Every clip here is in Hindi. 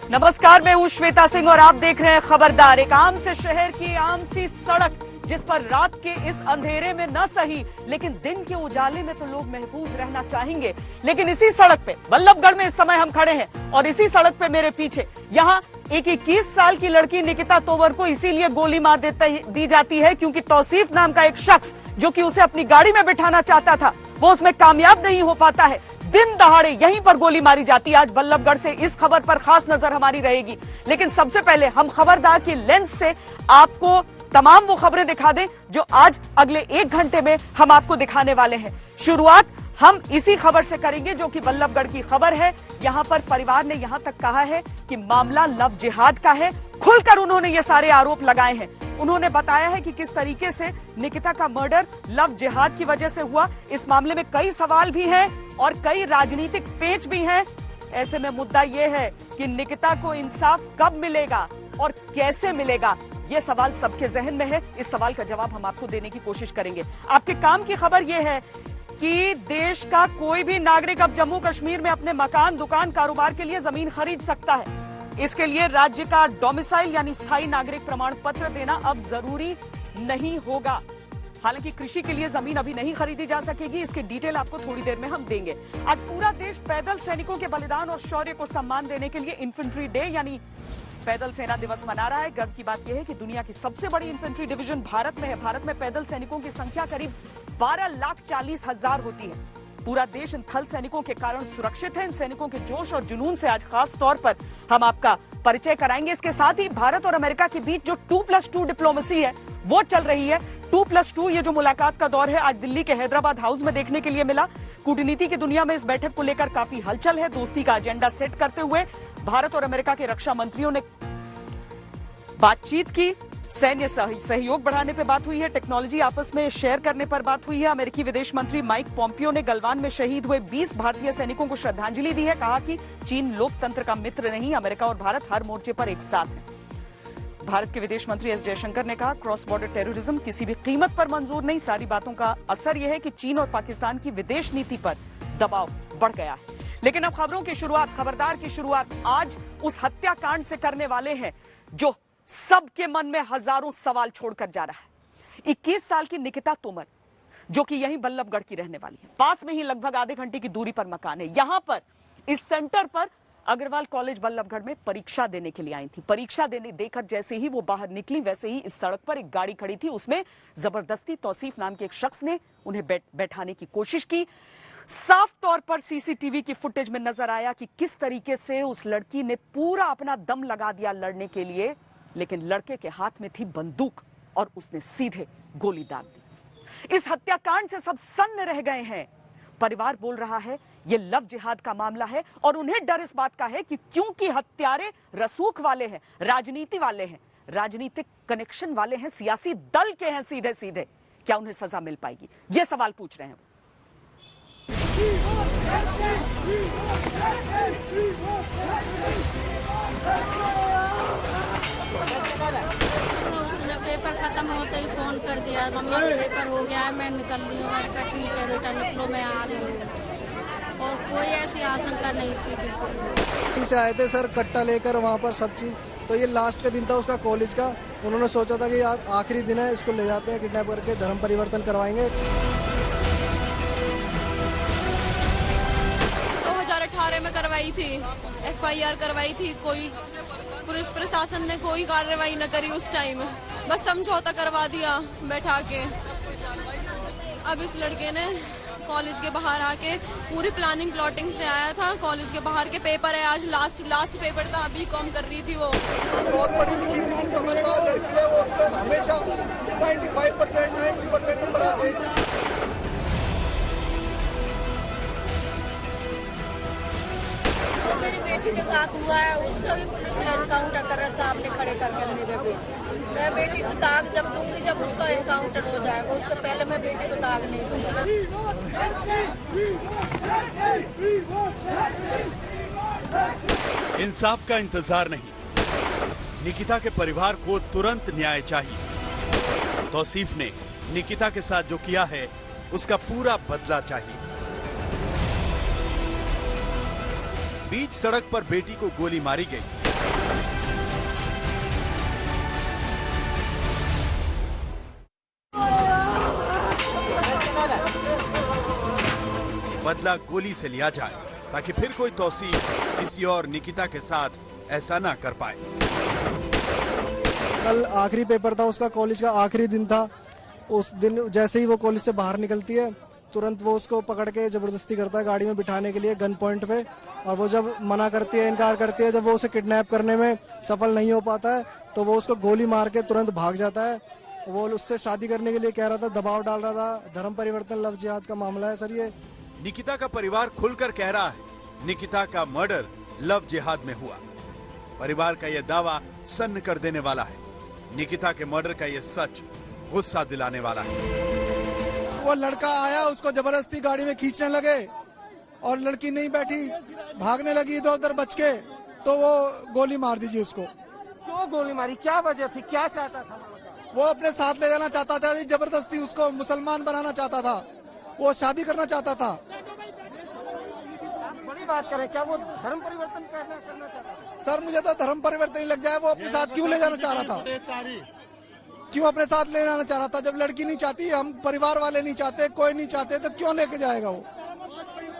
नमस्कार, मैं हूं श्वेता सिंह और आप देख रहे हैं खबरदार। एक आम से शहर की आम सी सड़क जिस पर रात के इस अंधेरे में न सही लेकिन दिन के उजाले में तो लोग महफूज रहना चाहेंगे। लेकिन इसी सड़क पे बल्लभगढ़ में इस समय हम खड़े हैं और इसी सड़क पे मेरे पीछे यहाँ एक 21 साल की लड़की निकिता तोमर को इसीलिए गोली मार दी जाती है क्योंकि तौसीफ नाम का एक शख्स जो कि उसे अपनी गाड़ी में बिठाना चाहता था वो उसमें कामयाब नहीं हो पाता है। दिन दहाड़े यहीं पर गोली मारी जाती है। आज बल्लभगढ़ से इस खबर पर खास नजर हमारी रहेगी, लेकिन सबसे पहले हम खबरदार की लेंस से आपको तमाम वो खबरें दिखा दें जो आज अगले 1 घंटे में हम आपको दिखाने वाले हैं। शुरुआत हम इसी खबर से करेंगे जो कि बल्लभगढ़ की खबर है। यहाँ पर परिवार ने यहाँ तक कहा है कि मामला लव जिहाद का है। खुलकर उन्होंने ये सारे आरोप लगाए हैं। उन्होंने बताया है कि किस तरीके से निकिता का मर्डर लव जिहाद की वजह से हुआ। इस मामले में कई सवाल भी हैं और कई राजनीतिक पेच भी हैं। ऐसे में मुद्दा यह है कि निकिता को इंसाफ कब मिलेगा और कैसे मिलेगा, ये सवाल सबके जहन में है। इस सवाल का जवाब हम आपको देने की कोशिश करेंगे। आपके काम की खबर यह है कि देश का कोई भी नागरिक अब जम्मू कश्मीर में अपने मकान, दुकान, कारोबार के लिए जमीन खरीद सकता है। इसके लिए राज्य का डोमिसाइल यानी स्थायी नागरिक प्रमाण पत्र देना अब जरूरी नहीं होगा। हालांकि कृषि के लिए जमीन अभी नहीं खरीदी जा सकेगी। इसकी डिटेल आपको थोड़ी देर में हम देंगे। आज पूरा देश पैदल सैनिकों के बलिदान और शौर्य को सम्मान देने के लिए इन्फेंट्री डे यानी पैदल सेना दिवस मना रहा है। गर्व की बात यह है कि दुनिया की सबसे बड़ी इन्फेंट्री डिवीजन भारत में है। भारत में पैदल सैनिकों की संख्या करीब 12,40,000 होती है। पूरा देश इन थल सैनिकों के कारण सुरक्षित है। इन सैनिकों के जोश और जुनून से आज खास तौर पर हम आपका परिचय कराएंगे। इसके साथ ही भारत और अमेरिका के बीच जो 2+2 डिप्लोमेसी है वो चल रही है। 2+2 ये जो मुलाकात का दौर है आज दिल्ली के हैदराबाद हाउस में देखने के लिए मिला। कूटनीति की दुनिया में इस बैठक को लेकर काफी हलचल है। दोस्ती का एजेंडा सेट करते हुए भारत और अमेरिका के रक्षा मंत्रियों ने बातचीत की। सैन्य सहयोग बढ़ाने पर बात हुई है। टेक्नोलॉजी आपस में शेयर करने पर बात हुई है। अमेरिकी विदेश मंत्री माइक पोम्पियो ने गलवान में शहीद हुए 20 भारतीय सैनिकों को श्रद्धांजलि दी है। कहा कि चीन लोकतंत्र का मित्र नहीं, अमेरिका और भारत हर मोर्चे पर एक साथ है। भारत के विदेश मंत्री एस जयशंकर ने कहा क्रॉस बॉर्डर टेररिज्म किसी भी कीमत पर मंजूर नहीं। सारी बातों का असर यह है कि चीन और पाकिस्तान की विदेश नीति पर दबाव बढ़ गया है। लेकिन अब खबरों की शुरुआत, खबरदार की शुरुआत आज उस हत्याकांड से करने वाले हैं जो सबके मन में हजारों सवाल छोड़कर जा रहा है। 21 साल की निकिता तोमर जो कि यहीं बल्लभगढ़ की रहने वाली है। पास में ही लगभग आधे घंटे की दूरी पर मकान है। यहां पर इस सेंटर पर अग्रवाल कॉलेज बल्लभगढ़ में परीक्षा देने के लिए आई थी। परीक्षा देकर जैसे ही वो बाहर निकली वैसे ही इस सड़क पर एक गाड़ी खड़ी थी। उसमें जबरदस्ती तौसीफ नाम के एक शख्स ने उन्हें बैठाने की कोशिश की। साफ तौर पर सीसीटीवी की फुटेज में नजर आया कि किस तरीके से उस लड़की ने पूरा अपना दम लगा दिया लड़ने के लिए, लेकिन लड़के के हाथ में थी बंदूक और उसने सीधे गोली दाग दी। इस हत्याकांड से सब सन्न रह गए हैं। परिवार बोल रहा है ये लव जिहाद का मामला है और उन्हें डर इस बात का है कि क्योंकि हत्यारे रसूख वाले हैं, राजनीति वाले हैं, राजनीतिक कनेक्शन वाले हैं, सियासी दल के हैं सीधे सीधे, क्या उन्हें सजा मिल पाएगी, ये सवाल पूछ रहे हैं। उसने पेपर खत्म होते ही फोन कर दिया, मम्मा पेपर हो गया है, मैं निकल रही हूँ। मैंने कहा ठीक है बेटा निकलो, मैं आ रही हूँ। और कोई ऐसी आशंका नहीं थी बिल्कुल। से आए थे सर कट्टा लेकर वहाँ पर सब चीज, तो ये लास्ट का दिन था उसका कॉलेज का। उन्होंने सोचा था कि आखिरी दिन है, इसको ले जाते हैं, किडनैप करके धर्म परिवर्तन करवाएंगे। 2018 में करवाई थी, FIR करवाई थी। कोई पुलिस प्रशासन ने कोई कार्रवाई न करी उस टाइम, बस समझौता करवा दिया बैठा के। अब इस लड़के ने कॉलेज के बाहर आके पूरी प्लानिंग प्लॉटिंग से आया था। कॉलेज के बाहर के पेपर है, आज लास्ट पेपर था, BCom कर रही थी वो। बहुत पढ़ी लिखी थी, समझदार लड़की है वो, उसको हमेशा 95% 90% नंबर आते हैं। मेरी बेटी के साथ हुआ है, उसका भी पुलिस एनकाउंटर करे सामने खड़े करके मेरे पे। मैं बेटी को दाग जब दूंगी जब उसका एनकाउंटर हो जाएगा, उससे पहले मैं बेटी को दाग नहीं दूंगी। इंसाफ का इंतजार नहीं, निकिता के परिवार को तुरंत न्याय चाहिए। तौसीफ ने निकिता के साथ जो किया है उसका पूरा बदला चाहिए। बीच सड़क पर बेटी को गोली मारी गई, बदला गोली से लिया जाए, ताकि फिर कोई तौसीफ किसी और निकिता के साथ ऐसा ना कर पाए। कल आखिरी पेपर था उसका, कॉलेज का आखिरी दिन था। उस दिन जैसे ही वो कॉलेज से बाहर निकलती है, तुरंत वो उसको पकड़ के जबरदस्ती करता है गाड़ी में बिठाने के लिए गन पॉइंट पे। और वो जब मना करती है, इनकार करती है, जब वो उसे किडनैप करने में सफल नहीं हो पाता है, तो वो उसको गोली मार के तुरंत भाग जाता है। वो उससे शादी करने के लिए कह रहा था, दबाव डाल रहा था। धर्म परिवर्तन लव जिहाद का मामला है सर ये। निकिता का परिवार खुलकर कह रहा है, निकिता का मर्डर लव जिहाद में हुआ। परिवार का यह दावा सन्न कर देने वाला है। निकिता के मर्डर का यह सच गुस्सा दिलाने वाला है। वो लड़का आया, उसको जबरदस्ती गाड़ी में खींचने लगे और लड़की नहीं बैठी, भागने लगी इधर उधर बच के, तो वो गोली मार दीजिए उसको। क्यों गोली मारी, क्या वजह थी, क्या चाहता था? वो अपने साथ ले जाना चाहता था, जबरदस्ती उसको मुसलमान बनाना चाहता था, वो शादी करना चाहता था। आप बड़ी बात करें, क्या वो धर्म परिवर्तन करना चाहता था? सर मुझे तो धर्म परिवर्तन ही लग जाए। वो अपने साथ क्यों ले जाना चाह रहा था, क्यों अपने साथ ले जाना चाह रहा था? जब लड़की नहीं चाहती, हम परिवार वाले नहीं चाहते, कोई नहीं चाहते, तो क्यों लेके जाएगा वो?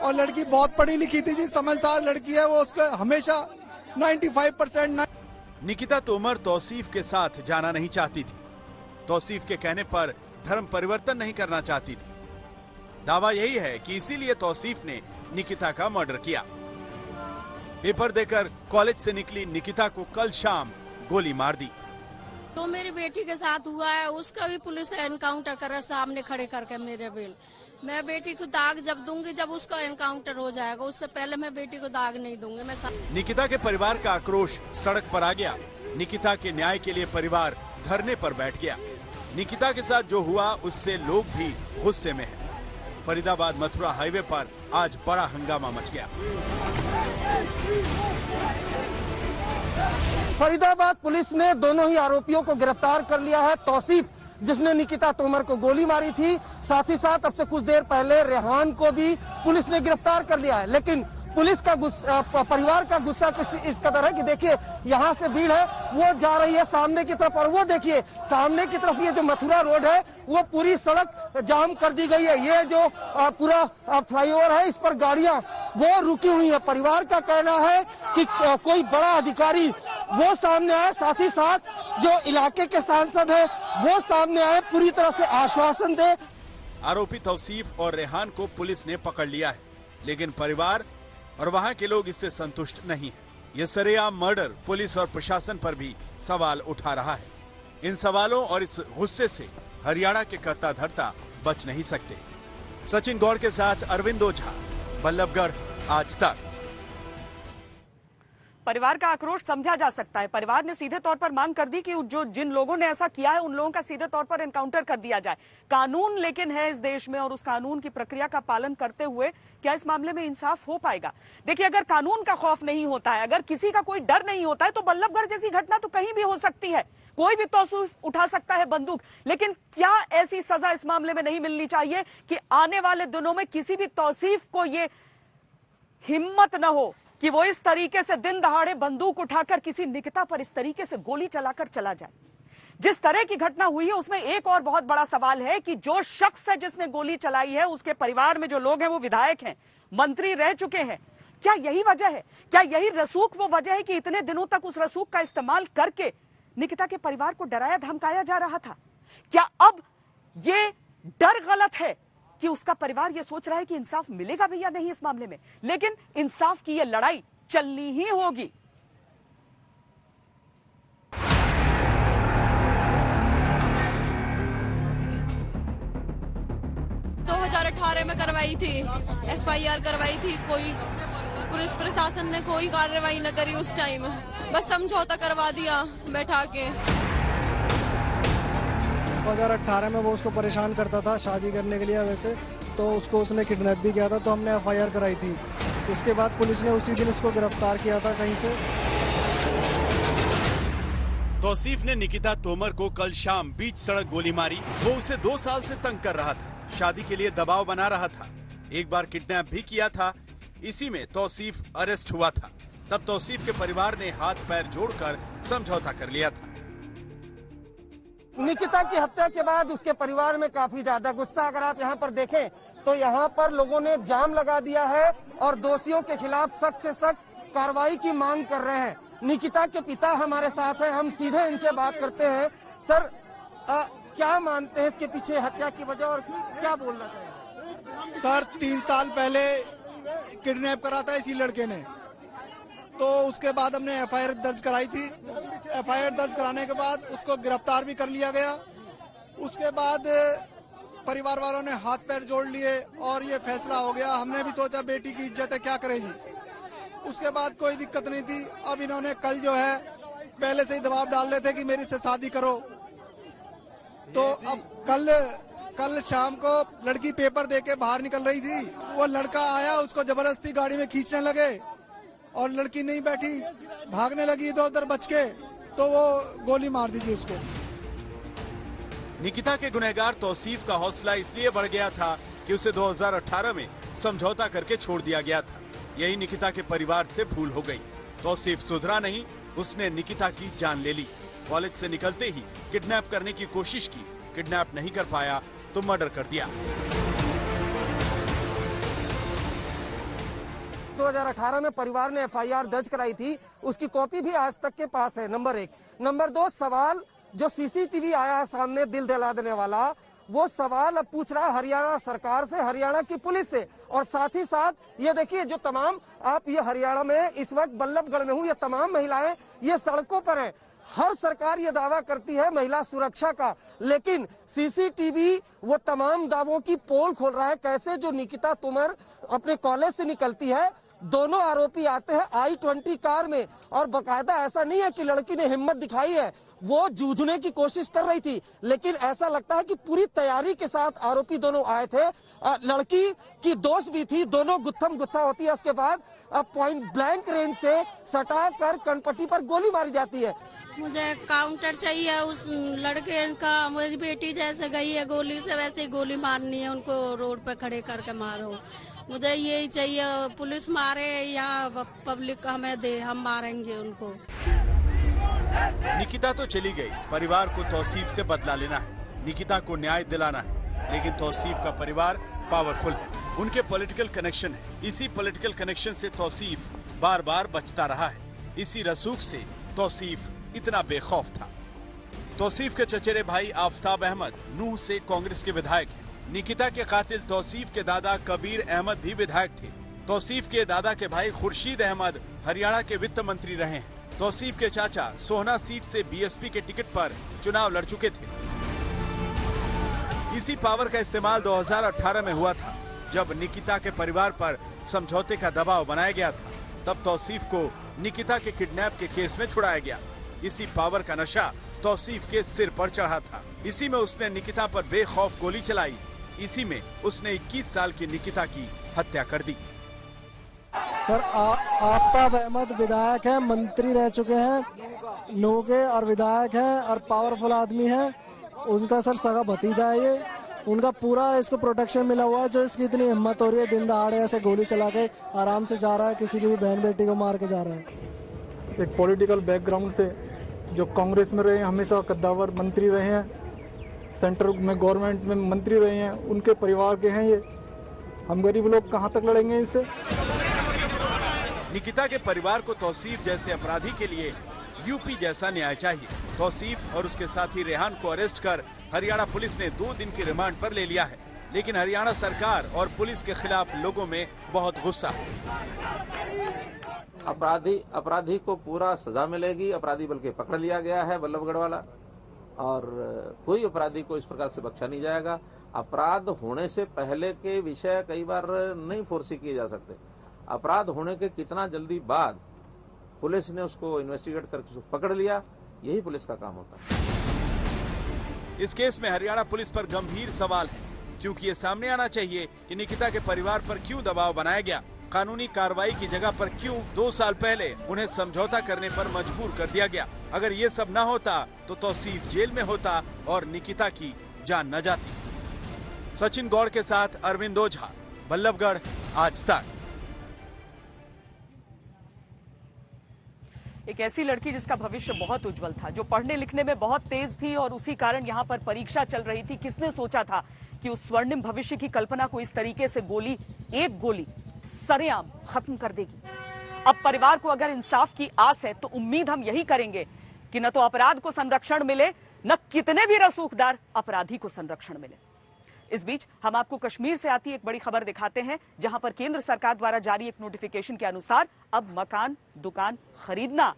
और लड़की बहुत पढ़ी लिखी थी जी, समझदार लड़की है वो, उसका हमेशा 95%। निकिता तोमर तौसीफ के साथ जाना नहीं चाहती थी। तौसीफ के कहने पर धर्म परिवर्तन नहीं करना चाहती थी। दावा यही है कि इसीलिए तौसीफ ने निकिता का मर्डर किया। पेपर देकर कॉलेज से निकली निकिता को कल शाम गोली मार दी। तो मेरी बेटी के साथ हुआ है, उसका भी पुलिस एनकाउंटर करे सामने खड़े करके मेरे बिल। मैं बेटी को दाग जब दूंगी जब उसका एनकाउंटर हो जाएगा, उससे पहले मैं बेटी को दाग नहीं दूंगी। मैं निकिता के परिवार का आक्रोश सड़क पर आ गया। निकिता के न्याय के लिए परिवार धरने पर बैठ गया। निकिता के साथ जो हुआ उससे लोग भी गुस्से में हैं। फरीदाबाद मथुरा हाईवे पर आज बड़ा हंगामा मच गया। फरीदाबाद पुलिस ने दोनों ही आरोपियों को गिरफ्तार कर लिया है। तौसीफ जिसने निकिता तोमर को गोली मारी थी, साथ ही साथ अब से कुछ देर पहले रेहान को भी पुलिस ने गिरफ्तार कर लिया है। लेकिन पुलिस का परिवार का गुस्सा इस कदर है कि देखिए यहाँ से भीड़ है, वो जा रही है सामने की तरफ, और वो देखिए सामने की तरफ ये जो मथुरा रोड है वो पूरी सड़क जाम कर दी गई है। ये जो पूरा फ्लाईओवर है, इस पर गाड़ियां वो रुकी हुई है। परिवार का कहना है कि कोई बड़ा अधिकारी वो सामने आए, साथ ही साथ जो इलाके के सांसद है वो सामने आए, पूरी तरह से आश्वासन दे। आरोपी तौसीफ और रेहान को पुलिस ने पकड़ लिया है, लेकिन परिवार और वहां के लोग इससे संतुष्ट नहीं है। ये सरेआम मर्डर पुलिस और प्रशासन पर भी सवाल उठा रहा है। इन सवालों और इस गुस्से से हरियाणा के कर्ता धर्ता बच नहीं सकते। सचिन गौड़ के साथ अरविंद ओझा, बल्लभगढ़, आज तक। परिवार का आक्रोश समझा जा सकता है। परिवार ने सीधे तौर पर मांग कर दी कि जिन लोगों ने ऐसा किया है उन लोगों का सीधे तौर पर एनकाउंटर कर दिया जाए। कानून लेकिन है इस देश में, और उस कानून की प्रक्रिया का पालन करते हुए क्या इस मामले में इंसाफ हो पाएगा? देखिए, अगर कानून का खौफ नहीं होता है, अगर किसी का कोई डर नहीं होता है, तो बल्लभगढ़ जैसी घटना तो कहीं भी हो सकती है। कोई भी तौसीफ उठा सकता है बंदूक। लेकिन क्या ऐसी सजा इस मामले में नहीं मिलनी चाहिए कि आने वाले दिनों में किसी भी तौसीफ को ये हिम्मत न हो कि वो इस तरीके से दिन दहाड़े बंदूक उठाकर किसी निकिता पर इस तरीके से गोली चलाकर चला जाए? जिस तरह की घटना हुई है उसमें एक और बहुत बड़ा सवाल है कि जो शख्स है जिसने गोली चलाई है, उसके परिवार में जो लोग हैं वो विधायक हैं, मंत्री रह चुके हैं। क्या यही वजह है? क्या यही रसूख वो वजह है कि इतने दिनों तक उस रसूख का इस्तेमाल करके निकिता के परिवार को डराया धमकाया जा रहा था? क्या अब ये डर गलत है कि उसका परिवार ये सोच रहा है कि इंसाफ मिलेगा भी या नहीं इस मामले में? लेकिन इंसाफ की ये लड़ाई चलनी ही होगी। तो 2018 में करवाई थी, FIR करवाई थी, कोई पुलिस प्रशासन ने कोई कार्रवाई न करी उस टाइम, बस समझौता करवा दिया बैठा के। 2018 में वो उसको परेशान करता था शादी करने के लिए, वैसे तो उसको उसने किडनैप भी किया था, तो हमने FIR कराई थी। उसके बाद पुलिस ने उसी दिन उसको गिरफ्तार किया था कहीं से। तौसीफ ने निकिता तोमर को कल शाम बीच सड़क गोली मारी। वो उसे 2 साल से तंग कर रहा था, शादी के लिए दबाव बना रहा था, एक बार किडनैप भी किया था। इसी में तौसीफ अरेस्ट हुआ था। तब तौसीफ के परिवार ने हाथ पैर जोड़कर समझौता कर लिया था। निकिता की हत्या के बाद उसके परिवार में काफी ज्यादा गुस्सा, अगर आप यहाँ पर देखें तो यहाँ पर लोगों ने जाम लगा दिया है और दोषियों के खिलाफ सख्त से सख्त कार्रवाई की मांग कर रहे हैं। निकिता के पिता हमारे साथ हैं, हम सीधे इनसे बात करते हैं। सर, क्या मानते हैं इसके पीछे हत्या की वजह और क्या बोलना चाहिए? सर 3 साल पहले किडनैप करा था इसी लड़के ने, तो उसके बाद हमने एफआईआर दर्ज कराई थी। एफआईआर दर्ज कराने के बाद उसको गिरफ्तार भी कर लिया गया। उसके बाद परिवार वालों ने हाथ पैर जोड़ लिए और ये फैसला हो गया। हमने भी सोचा बेटी की इज्जत है, क्या करें जी। उसके बाद कोई दिक्कत नहीं थी। अब इन्होंने कल जो है पहले से ही दबाव डाल रहे थे कि मेरी से शादी करो, तो अब कल शाम को लड़की पेपर देके बाहर निकल रही थी, वो लड़का आया, उसको जबरदस्ती गाड़ी में खींचने लगे और लड़की नहीं बैठी, भागने लगी इधर उधर बच के, तो वो गोली मार दी थी उसको। निकिता के गुनहगार तौसीफ का हौसला इसलिए बढ़ गया था कि उसे 2018 में समझौता करके छोड़ दिया गया था। यही निकिता के परिवार से भूल हो गई। तौसीफ सुधरा नहीं, उसने निकिता की जान ले ली। कॉलेज से निकलते ही किडनैप करने की कोशिश की, किडनैप नहीं कर पाया तो मर्डर कर दिया। 2018 में परिवार ने एफआईआर दर्ज कराई थी, उसकी कॉपी भी आज तक के पास है, नंबर 1। नंबर 2, सवाल जो सीसीटीवी आया है सामने दिल दहला देने वाला, वो सवाल अब पूछ रहा है हरियाणा सरकार से, हरियाणा की पुलिस से। और साथ ही साथ ये देखिए, जो तमाम आप ये हरियाणा में इस वक्त बल्लभगढ़ में हूँ, ये तमाम महिलाएं ये सड़कों पर हैं। हर सरकार ये दावा करती है महिला सुरक्षा का, लेकिन सीसीटीवी वो तमाम दावों की पोल खोल रहा है। कैसे जो निकिता तोमर अपने कॉलेज से निकलती है, दोनों आरोपी आते हैं I-20 कार में, और बकायदा ऐसा नहीं है कि लड़की ने हिम्मत दिखाई है, वो जूझने की कोशिश कर रही थी, लेकिन ऐसा लगता है कि पूरी तैयारी के साथ आरोपी दोनों आए थे। लड़की की दोस्त भी थी, दोनों गुत्थम गुत्था होती है। उसके बाद अब पॉइंट ब्लैंक रेंज से सटा कर कनपट्टी पर गोली मारी जाती है। मुझे काउंटर चाहिए उस लड़के का, मेरी बेटी जैसे गई है गोली से वैसे ही गोली मारनी है, उनको रोड पे खड़े करके मारो। मुझे यही चाहिए, पुलिस मारे या पब्लिक हमें दे, हम मारेंगे उनको। निकिता तो चली गई, परिवार को तौसीफ से बदला लेना है, निकिता को न्याय दिलाना है। लेकिन तौसीफ का परिवार पावरफुल है, उनके पॉलिटिकल कनेक्शन है। इसी पॉलिटिकल कनेक्शन से तौसीफ बार बार बचता रहा है। इसी रसूख से तौसीफ इतना बेखौफ था। तौसीफ के चचेरे भाई आफताब अहमद नूह से कांग्रेस के विधायक हैं। निकिता के कातिल तौसीफ के दादा कबीर अहमद भी विधायक थे। तौसीफ के दादा के भाई खुर्शीद अहमद हरियाणा के वित्त मंत्री रहे हैं। तौसीफ के चाचा सोहना सीट से बीएसपी के टिकट पर चुनाव लड़ चुके थे। इसी पावर का इस्तेमाल 2018 में हुआ था, जब निकिता के परिवार पर समझौते का दबाव बनाया गया था। तब तौसीफ को निकिता के किडनैप के केस में छुड़ाया गया। इसी पावर का नशा तौसीफ के सिर पर चढ़ा था। इसी में उसने निकिता पर बेखौफ गोली चलाई। इसी में उसने 21 साल की निकिता की हत्या कर दी। सर आफताब अहमद विधायक हैं, मंत्री रह चुके हैं नूह के, और विधायक हैं और पावरफुल आदमी हैं। उनका सर सगा भतीजा है ये, उनका पूरा इसको प्रोटेक्शन मिला हुआ है। जो इसकी इतनी हिम्मत हो रही है, दिन दहाड़े ऐसे गोली चला के आराम से जा रहा है, किसी की भी बहन बेटी को मार के जा रहा है। एक पॉलिटिकल बैकग्राउंड से जो कांग्रेस में रहे हैं, हमेशा कद्दावर मंत्री रहे हैं, सेंटर में गवर्नमेंट में मंत्री रहे हैं, उनके परिवार के हैं ये। हम गरीब लोग कहां तक लड़ेंगे इनसे। निकिता के परिवार को तौसीफ जैसे अपराधी के लिए यूपी जैसा न्याय चाहिए। तौसीफ और उसके साथी रेहान को अरेस्ट कर हरियाणा पुलिस ने 2 दिन की रिमांड पर ले लिया है। लेकिन हरियाणा सरकार और पुलिस के खिलाफ लोगों में बहुत गुस्सा है। अपराधी को पूरा सजा मिलेगी। अपराधी बल्कि पकड़ लिया गया है बल्लभगढ़ वाला, और कोई अपराधी को इस प्रकार से बख्शा नहीं जाएगा। अपराध होने से पहले के विषय कई बार नहीं फोर्सी किए जा सकते। अपराध होने के कितना जल्दी बाद पुलिस ने उसको इन्वेस्टिगेट करके उसको पकड़ लिया, यही पुलिस का काम होता है। इस केस में हरियाणा पुलिस पर गंभीर सवाल है, क्योंकि ये सामने आना चाहिए कि निकिता के परिवार पर क्यों दबाव बनाया गया। कानूनी कार्रवाई की जगह पर क्यों 2 साल पहले उन्हें समझौता करने पर मजबूर कर दिया गया। अगर ये सब न होता तो तौसीफ जेल में होता और निकिता की जान न जाती। सचिन गौड़ के साथ अरविंद ओझा, बल्लभगढ़, आज तक। एक ऐसी लड़की जिसका भविष्य बहुत उज्जवल था, जो पढ़ने लिखने में बहुत तेज थी और उसी कारण यहाँ पर परीक्षा चल रही थी। किसने सोचा था कि उस स्वर्णिम भविष्य की कल्पना को इस तरीके से एक गोली सरेआम खत्म कर देगी। अब परिवार को अगर इंसाफ की आस है तो उम्मीद हम यही करेंगे कि न तो अपराध को संरक्षण मिले, न कितने भी रसूखदार अपराधी को संरक्षण मिले। इस बीच हम आपको कश्मीर से आती एक बड़ी खबर दिखाते हैं, जहां पर केंद्र सरकार द्वारा जारी एक नोटिफिकेशन के अनुसार अब मकान दुकान खरीदना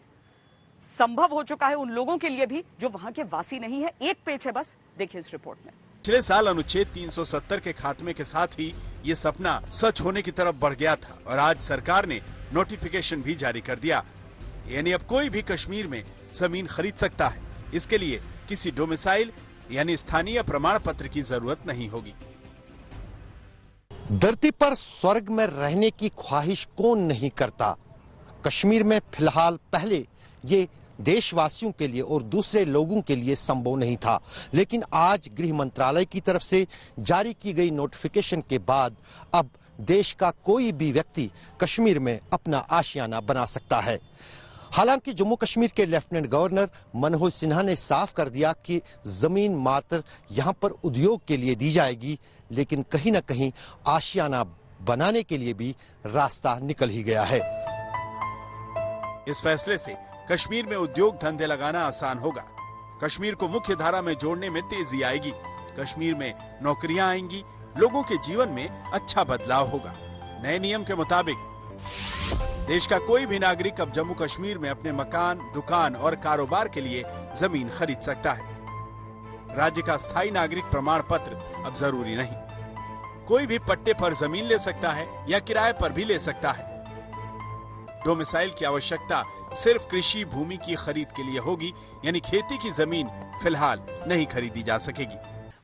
संभव हो चुका है उन लोगों के लिए भी जो वहां के वासी नहीं है। एक पेज है बस, देखिए इस रिपोर्ट में। पिछले साल अनुच्छेद 370 के खात्मे के साथ ही ये सपना सच होने की तरफ बढ़ गया था और आज सरकार ने नोटिफिकेशन भी जारी कर दिया, यानी अब कोई भी कश्मीर में जमीन खरीद सकता है। इसके लिए किसी डोमिसाइल यानी स्थानीय प्रमाण पत्र की जरूरत नहीं होगी। धरती पर स्वर्ग में रहने की ख्वाहिश कौन नहीं करता। कश्मीर में फिलहाल पहले ये देशवासियों के लिए और दूसरे लोगों के लिए संभव नहीं था, लेकिन आज गृह मंत्रालय की तरफ से जारी की गई नोटिफिकेशन के बाद अब देश का कोई भी व्यक्ति कश्मीर में अपना आशियाना बना सकता है। हालांकि जम्मू कश्मीर के लेफ्टिनेंट गवर्नर मनोज सिन्हा ने साफ कर दिया कि जमीन मात्र यहां पर उद्योग के लिए दी जाएगी, लेकिन कहीं ना कहीं आशियाना बनाने के लिए भी रास्ता निकल ही गया है। इस फैसले से कश्मीर में उद्योग धंधे लगाना आसान होगा। कश्मीर को मुख्य धारा में जोड़ने में तेजी आएगी। कश्मीर में नौकरियां आएंगी, लोगों के जीवन में अच्छा बदलाव होगा। नए नियम के मुताबिक देश का कोई भी नागरिक अब जम्मू कश्मीर में अपने मकान, दुकान और कारोबार के लिए जमीन खरीद सकता है। राज्य का स्थायी नागरिक प्रमाण पत्र अब जरूरी नहीं। कोई भी पट्टे पर जमीन ले सकता है या किराए पर भी ले सकता है। डोमिसाइल की आवश्यकता सिर्फ कृषि भूमि की खरीद के लिए होगी, यानी खेती की जमीन फिलहाल नहीं खरीदी जा सकेगी।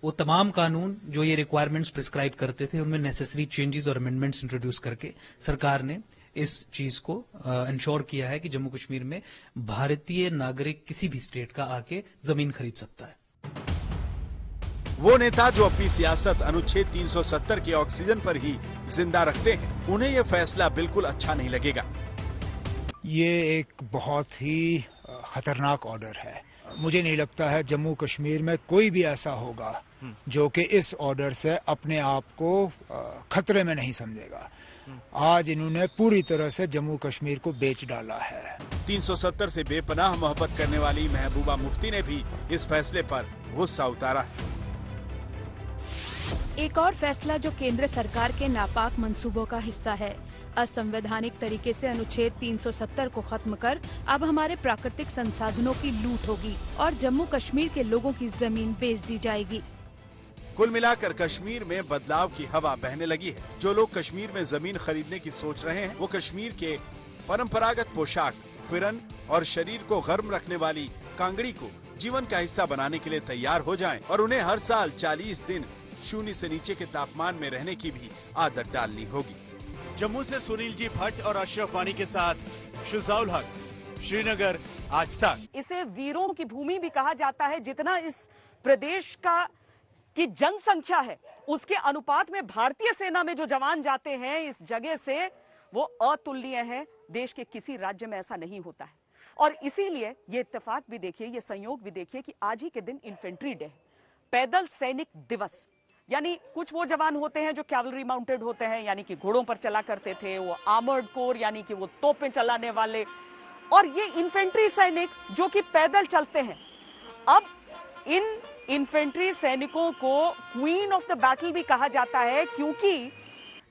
वो तमाम कानून जो ये रिक्वायरमेंट्स प्रिस्क्राइब करते थे, उनमें नेसेसरी चेंजेस और अमेंडमेंट्स इंट्रोड्यूस करके सरकार ने इस चीज को इंश्योर किया है कि जम्मू कश्मीर में भारतीय नागरिक किसी भी स्टेट का आके जमीन खरीद सकता है। वो नेता जो अपनी सियासत अनुच्छेद 370 के ऑक्सीजन पर ही जिंदा रखते हैं, उन्हें यह फैसला बिल्कुल अच्छा नहीं लगेगा। ये एक बहुत ही खतरनाक ऑर्डर है। मुझे नहीं लगता है जम्मू कश्मीर में कोई भी ऐसा होगा जो कि इस ऑर्डर से अपने आप को खतरे में नहीं समझेगा। आज इन्होंने पूरी तरह से जम्मू कश्मीर को बेच डाला है। 370 से बेपनाह मोहब्बत करने वाली महबूबा मुफ्ती ने भी इस फैसले पर गुस्सा उतारा है। एक और फैसला जो केंद्र सरकार के नापाक मंसूबों का हिस्सा है। असंवैधानिक तरीके से अनुच्छेद 370 को खत्म कर अब हमारे प्राकृतिक संसाधनों की लूट होगी और जम्मू कश्मीर के लोगों की जमीन बेच दी जाएगी। कुल मिलाकर कश्मीर में बदलाव की हवा बहने लगी है। जो लोग कश्मीर में जमीन खरीदने की सोच रहे हैं, वो कश्मीर के परंपरागत पोशाक, फिरन और शरीर को गर्म रखने वाली कांगड़ी को जीवन का हिस्सा बनाने के लिए तैयार हो जाएं और उन्हें हर साल 40 दिन शून्य से नीचे के तापमान में रहने की भी आदत डालनी होगी। जम्मू से सुनील जी भट्ट और अशरफ वानी के साथ शुजाउल हक, श्रीनगर, आज तक। इसे वीरों की भूमि भी कहा जाता है। जितना इस प्रदेश की जनसंख्या है, उसके अनुपात में भारतीय सेना में जो जवान जाते हैं इस जगह से, वो अतुलनीय है। देश के किसी राज्य में ऐसा नहीं होता है और इसीलिए ये इत्तेफाक भी देखिए, ये संयोग भी देखिए कि आज ही के दिन इन्फेंट्री डे, पैदल सैनिक दिवस। यानी कुछ वो जवान होते हैं जो कैवलरी माउंटेड होते हैं, यानी कि घोड़ों पर चला करते थे, वो आर्मर्ड कोर यानी कि वो तोपें चलाने वाले, और ये इन्फेंट्री सैनिक जो कि पैदल चलते हैं। अब इन इन्फेंट्री सैनिकों को क्वीन ऑफ द बैटल भी कहा जाता है, क्योंकि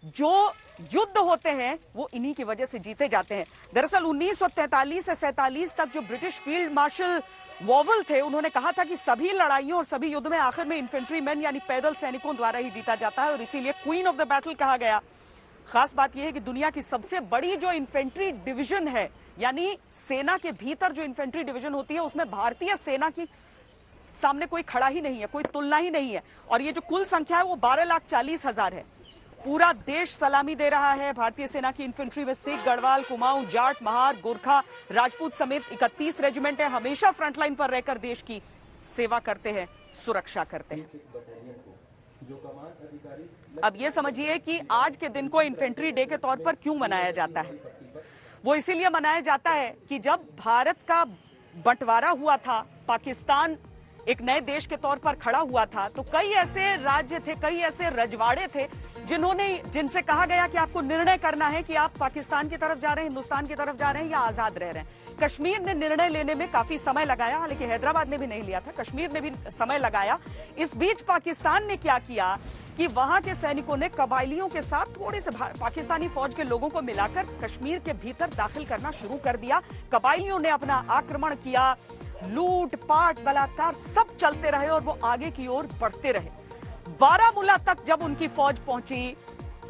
जो युद्ध होते हैं वो इन्हीं की वजह से जीते जाते हैं। दरअसल 1943 से 47 तक जो ब्रिटिश फील्ड मार्शल वॉवल थे, उन्होंने कहा था कि सभी लड़ाइयों और सभी युद्ध में आखिर में इन्फेंट्री मैन यानी पैदल सैनिकों द्वारा ही जीता जाता है और इसीलिए क्वीन ऑफ द बैटल कहा गया। खास बात यह है कि दुनिया की सबसे बड़ी जो इन्फेंट्री डिवीजन है, यानी सेना के भीतर जो इन्फेंट्री डिवीजन होती है, उसमें भारतीय सेना की सामने कोई खड़ा ही नहीं है, कोई तुलना ही नहीं है। और ये जो कुल संख्या है वो 12,40,000 है। पूरा देश सलामी दे रहा है भारतीय सेना की इन्फेंट्री में। सिख, गढ़वाल, कुमाऊं, जाट, महार, गोरखा, राजपूत समेत 31 रेजिमेंट है, हमेशा फ्रंटलाइन पर रहकर देश की सेवा करते हैं, सुरक्षा करते हैं। अब ये समझिए कि आज के दिन को इन्फेंट्री डे के तौर पर क्यों मनाया जाता है। वो इसीलिए मनाया जाता है कि जब भारत का बंटवारा हुआ था, पाकिस्तान एक नए देश के तौर पर खड़ा हुआ था, तो कई ऐसे राज्य थे, कई ऐसे रजवाड़े थे जिनसे कहा गया कि आपको निर्णय करना है कि आप पाकिस्तान की तरफ जा रहे हैं, हिंदुस्तान की तरफ जा रहे हैं या आजाद रह रहे हैं। कश्मीर ने निर्णय लेने में काफी समय लगाया, हालांकि हैदराबाद ने भी नहीं लिया था, कश्मीर ने भी समय लगाया। इस बीच पाकिस्तान ने क्या किया कि वहां के सैनिकों ने कबायलियों के साथ थोड़े से पाकिस्तानी फौज के लोगों को मिलाकर कश्मीर के भीतर दाखिल करना शुरू कर दिया। कबायलियों ने अपना आक्रमण किया, लूट पाट बलात्कार सब चलते रहे और वो आगे की ओर बढ़ते रहे। बारामूला तक जब उनकी फौज पहुंची,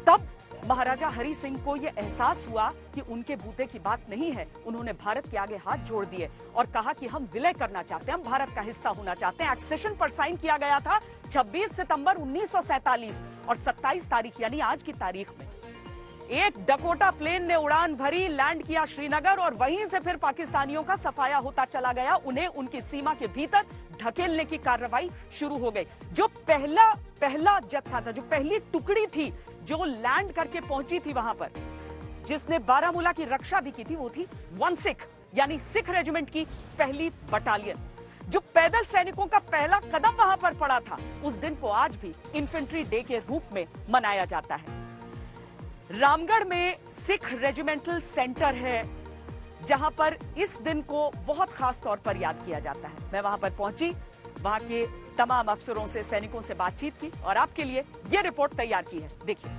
तब महाराजा हरि सिंह को यह एहसास हुआ कि उनके बूते की बात नहीं है। उन्होंने भारत के आगे हाथ जोड़ दिए और कहा कि हम विलय करना चाहते हैं, हम भारत का हिस्सा होना चाहते हैं। एक्सेशन पर साइन किया गया था 26 सितंबर 1947 और 27 तारीख यानी आज की तारीख में एक डकोटा प्लेन ने उड़ान भरी, लैंड किया श्रीनगर और वहीं से फिर पाकिस्तानियों का सफाया होता चला गया। उन्हें उनकी सीमा के भीतर ढकेलने की कार्रवाई शुरू हो गई। जो पहला जत्था था, जो पहली टुकड़ी थी जो लैंड करके पहुंची थी वहां पर, जिसने बारामूला की रक्षा भी की थी, वो थी 1 सिख यानी सिख रेजिमेंट की पहली बटालियन। जो पैदल सैनिकों का पहला कदम वहां पर पड़ा था, उस दिन को आज भी इन्फेंट्री डे के रूप में मनाया जाता है। रामगढ़ में सिख रेजिमेंटल सेंटर है जहां पर इस दिन को बहुत खास तौर पर याद किया जाता है। मैं वहां पर पहुंची, वहां के तमाम अफसरों से, सैनिकों से बातचीत की और आपके लिए यह रिपोर्ट तैयार की है, देखिए।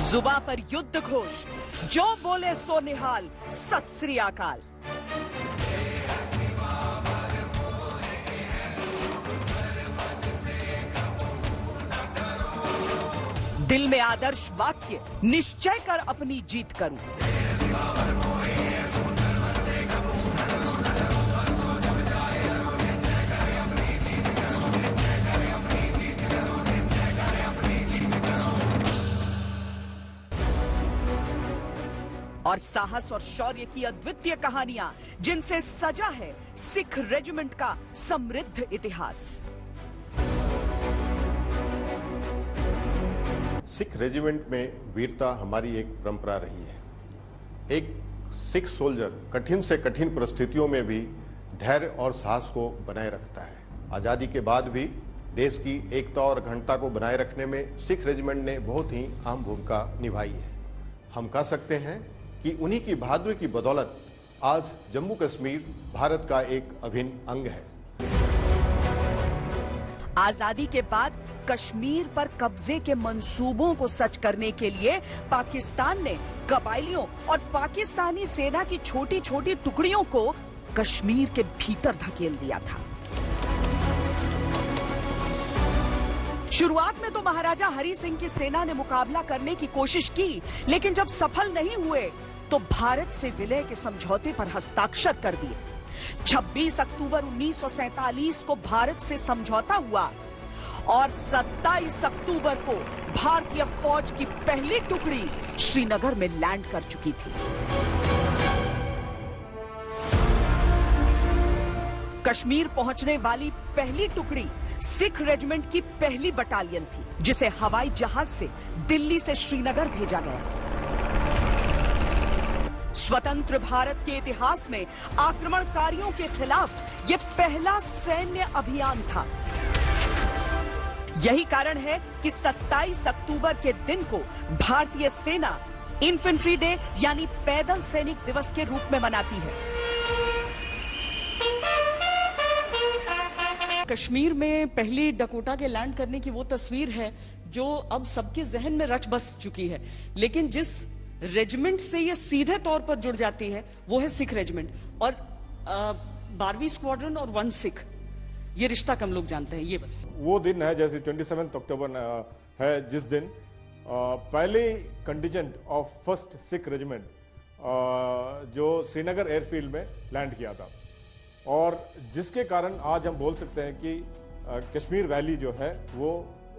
जुबां पर युद्ध घोष, जो बोले सो निहाल, सत श्री अकाल। दिल में आदर्श वाक्य, निश्चय कर अपनी जीत करूं। और साहस और शौर्य की अद्वितीय कहानियां, जिनसे सजा है सिख रेजिमेंट का समृद्ध इतिहास। सिख रेजिमेंट में वीरता हमारी एक परंपरा रही है। एक सिख सोल्जर कठिन से कठिन परिस्थितियों में भी धैर्य और साहस को बनाए रखता है। आजादी के बाद भी देश की एकता और अखंडता को बनाए रखने में सिख रेजिमेंट ने बहुत ही अहम भूमिका निभाई है। हम कह सकते हैं कि उन्हीं की बहादुरी की बदौलत आज जम्मू कश्मीर भारत का एक अभिन्न अंग है। आजादी के बाद कश्मीर पर कब्जे के मंसूबों को सच करने के लिए पाकिस्तान ने कबायलियों और पाकिस्तानी सेना की छोटी छोटी टुकड़ियों को कश्मीर के भीतर धकेल दिया था। शुरुआत में तो महाराजा हरि सिंह की सेना ने मुकाबला करने की कोशिश की, लेकिन जब सफल नहीं हुए तो भारत से विलय के समझौते पर हस्ताक्षर कर दिए। 26 अक्टूबर 1947 को भारत से समझौता हुआ और 27 अक्टूबर को भारतीय फौज की पहली टुकड़ी श्रीनगर में लैंड कर चुकी थी। कश्मीर पहुंचने वाली पहली टुकड़ी सिख रेजिमेंट की पहली बटालियन थी, जिसे हवाई जहाज से दिल्ली से श्रीनगर भेजा गया। स्वतंत्र भारत के इतिहास में आक्रमणकारियों के खिलाफ यह पहला सैन्य अभियान था। यही कारण है कि 27 अक्टूबर के दिन को भारतीय सेना इन्फेंट्री डे यानी पैदल सैनिक दिवस के रूप में मनाती है। कश्मीर में पहली डकोटा के लैंड करने की वो तस्वीर है जो अब सबके जहन में रच बस चुकी है, लेकिन जिस रेजिमेंट से ये सीधे तौर पर जुड़ जाती है वो है सिख रेजिमेंट। और 12वीं स्क्वाड्रन और 1 सिख, ये रिश्ता कम लोग जानते हैं। ये वो दिन है जैसे 27 अक्टूबर है, जिस दिन पहले contingent of 1st Sikh regiment जो श्रीनगर एयरफील्ड में लैंड किया था, और जिसके कारण आज हम बोल सकते हैं कि कश्मीर वैली जो है वो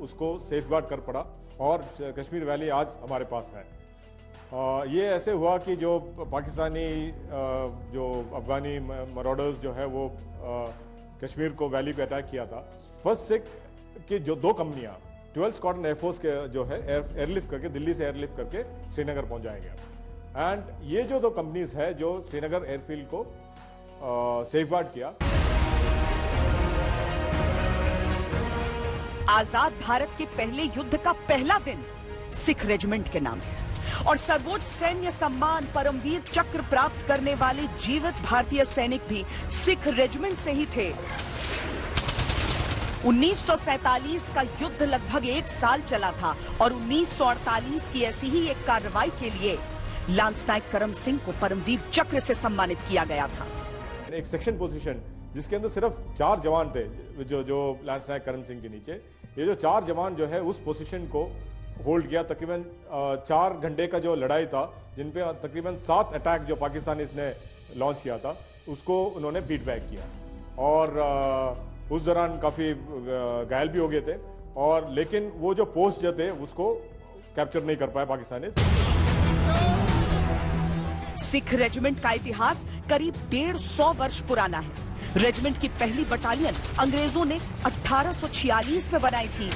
उसको सेफगार्ड कर पड़ा और कश्मीर वैली आज हमारे पास है। ये ऐसे हुआ कि जो पाकिस्तानी जो अफगानी मराडर्स जो है वो कश्मीर को वैली पे अटैक किया था। फर्स्ट सिख की जो 2 कंपनियां 12 स्क्वाड्रन एयरफोर्स के जो है एयरलिफ्ट करके दिल्ली से एयरलिफ्ट करके श्रीनगर पहुंचाया गया, एंड ये जो 2 कंपनीज है जो श्रीनगर एयरफील्ड को सेफगार्ड किया। आजाद भारत के पहले युद्ध का पहला दिन सिख रेजिमेंट के नाम है और सर्वोच्च सैन्य सम्मान परमवीर चक्र प्राप्त करने वाले जीवित भारतीय सैनिक भी सिख रेजिमेंट से ही थे। 1947 का युद्ध लगभग 1 साल चला था और 1948 की ऐसी ही एक कार्रवाई के लिए लांस नायक करम सिंह को परमवीर चक्र से सम्मानित किया गया था। एक सेक्शन पोजीशन जिसके अंदर सिर्फ 4 जवान थे, जो लांस नायक करम सिंह के नीचे, ये जो 4 जवान जो है उस पोजीशन को होल्ड किया। तकरीबन 4 घंटे का जो लड़ाई था, जिन पे तकरीबन 7 अटैक जो पाकिस्तानी ने लॉन्च किया था उसको उन्होंने बीट बैक किया, और उस दौरान काफी घायल भी हो गए थे, और लेकिन वो जो पोस्ट जो थे उसको कैप्चर नहीं कर पाए पाकिस्तानी। सिख रेजिमेंट का इतिहास करीब 150 वर्ष पुराना है। रेजिमेंट की पहली बटालियन अंग्रेजों ने 1846 में बनाई थी।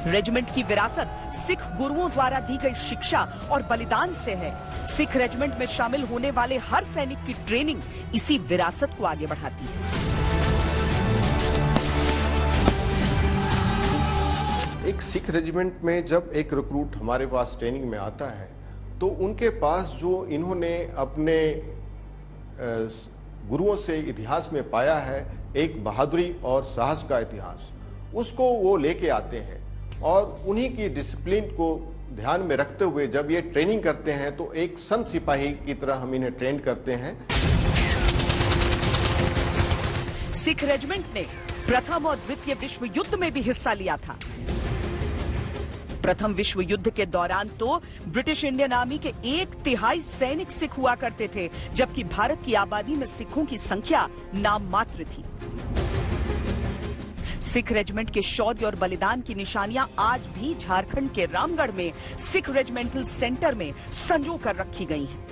रेजिमेंट की विरासत सिख गुरुओं द्वारा दी गई शिक्षा और बलिदान से है। सिख रेजिमेंट में शामिल होने वाले हर सैनिक की ट्रेनिंग इसी विरासत को आगे बढ़ाती है। एक सिख रेजिमेंट में जब एक रिक्रूट हमारे पास ट्रेनिंग में आता है तो उनके पास जो इन्होंने अपने गुरुओं से इतिहास में पाया है, एक बहादुरी और साहस का इतिहास, उसको वो लेके आते हैं, और उन्हीं की डिसिप्लिन को ध्यान में रखते हुए जब ये ट्रेनिंग करते हैं तो एक संत सिपाही की तरह हम इन्हें ट्रेन करते हैं। सिख रेजिमेंट ने प्रथम और द्वितीय विश्व युद्ध में भी हिस्सा लिया था। प्रथम विश्व युद्ध के दौरान तो ब्रिटिश इंडियन आर्मी के 1/3 सैनिक सिख हुआ करते थे, जबकि भारत की आबादी में सिखों की संख्या नाम मात्र थी। सिख रेजिमेंट के शौर्य और बलिदान की निशानियां आज भी झारखंड के रामगढ़ में सिख रेजिमेंटल सेंटर में संजो कर रखी गई हैं।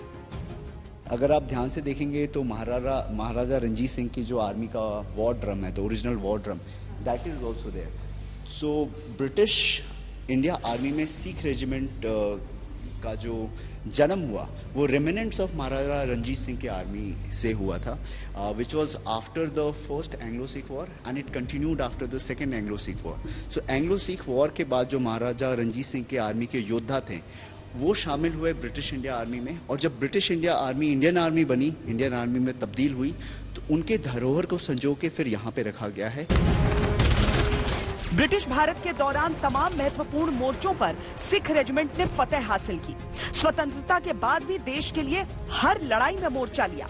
अगर आप ध्यान से देखेंगे तो महाराजा रणजीत सिंह की जो आर्मी का वॉर ड्रम है, the original war drum, that is also there. So British India army में सिख रेजिमेंट का जो जन्म हुआ वो रेमिनेंट्स ऑफ महाराजा रणजीत सिंह के आर्मी से हुआ था, which was after the first Anglo Sikh war and it continued after the second Anglo Sikh war. So Anglo Sikh war के बाद जो महाराजा रणजीत सिंह के आर्मी के योद्धा थे वो शामिल हुए ब्रिटिश इंडिया आर्मी में, और जब British India army Indian army बनी, इंडियन आर्मी में तब्दील हुई, तो उनके धरोहर को संजो के फिर यहाँ पे रखा गया है। ब्रिटिश भारत के दौरान तमाम महत्वपूर्ण मोर्चों पर सिख रेजिमेंट ने फतेह हासिल की। स्वतंत्रता के बाद भी देश के लिए हर लड़ाई में मोर्चा लिया।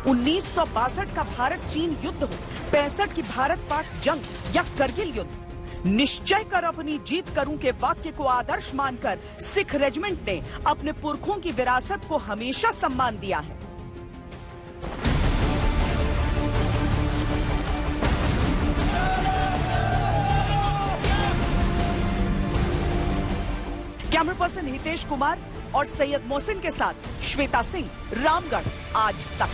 1962 का भारत चीन युद्ध हो, 65 की भारत पाक जंग या करगिल युद्ध, निश्चय कर अपनी जीत करूं के वाक्य को आदर्श मानकर सिख रेजिमेंट ने अपने पुरखों की विरासत को हमेशा सम्मान दिया है। कैमरा पर्सन हितेश कुमार और सैयद मोहसिन के साथ श्वेता सिंह, रामगढ़ आज तक।